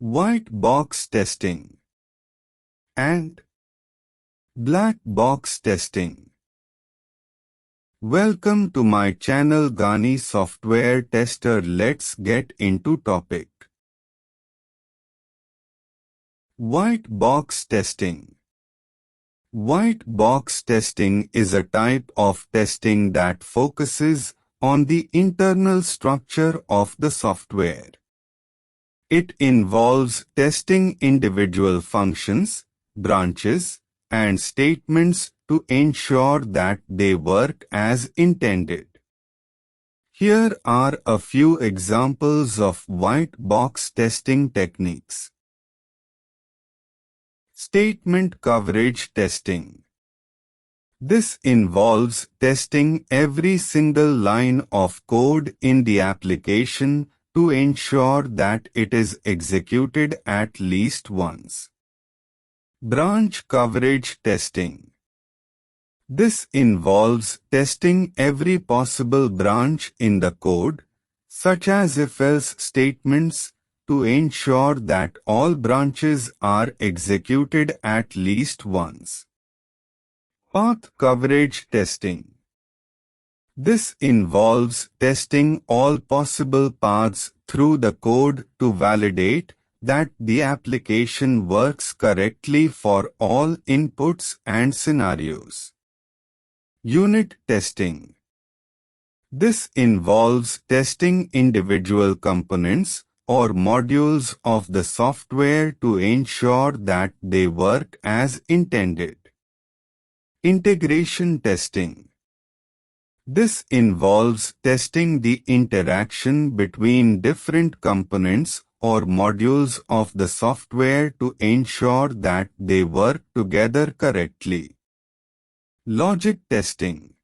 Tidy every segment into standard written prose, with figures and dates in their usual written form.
white box testing and black box testing. Welcome to my channel ganisoftwaretester. Let's get into topic. White box testing. White box testing is a type of testing that focuses on the internal structure of the software. It involves testing individual functions, branches, and statements to ensure that they work as intended. Here are a few examples of white box testing techniques. Statement coverage testing. This involves testing every single line of code in the application to ensure that it is executed at least once. Branch coverage testing. This involves testing every possible branch in the code, such as if-else statements, to ensure that all branches are executed at least once. Path coverage testing. This involves testing all possible paths through the code to validate that the application works correctly for all inputs and scenarios. Unit testing. This involves testing individual components or modules of the software to ensure that they work as intended. Integration testing. This involves testing the interaction between different components or modules of the software to ensure that they work together correctly. Logic testing.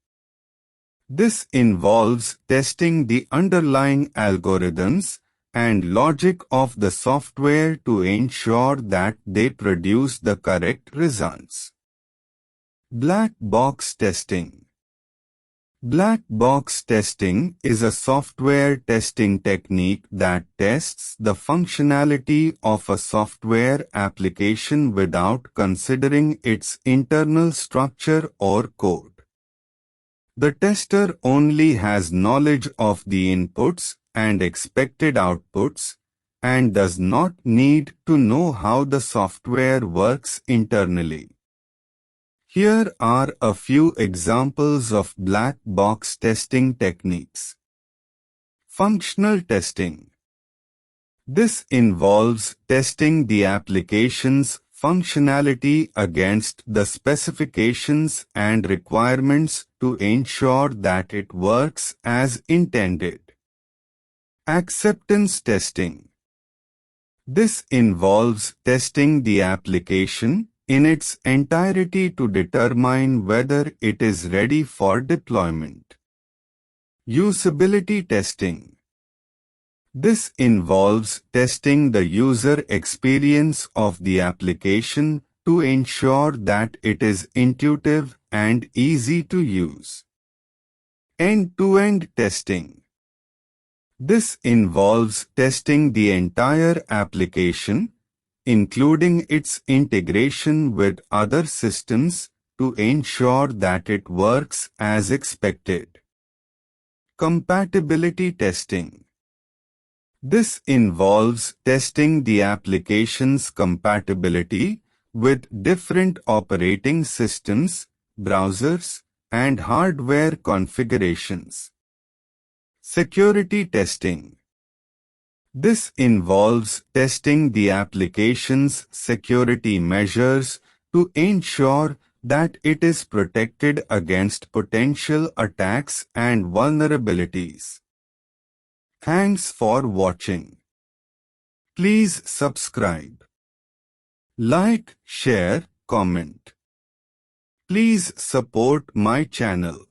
This involves testing the underlying algorithms and logic of the software to ensure that they produce the correct results. Black box testing. Black box testing is a software testing technique that tests the functionality of a software application without considering its internal structure or code. The tester only has knowledge of the inputs and expected outputs, and does not need to know how the software works internally. Here are a few examples of black box testing techniques. Functional testing. This involves testing the application's functionality against the specifications and requirements to ensure that it works as intended. Acceptance testing. This involves testing the application in its entirety to determine whether it is ready for deployment. Usability testing. This involves testing the user experience of the application to ensure that it is intuitive and easy to use. End-to-end testing. This involves testing the entire application, including its integration with other systems, to ensure that it works as expected. Compatibility testing. This involves testing the application's compatibility with different operating systems, browsers, and hardware configurations. Security testing. This involves testing the application's security measures to ensure that it is protected against potential attacks and vulnerabilities. Thanks for watching. Please subscribe, like, share, comment. Please support my channel.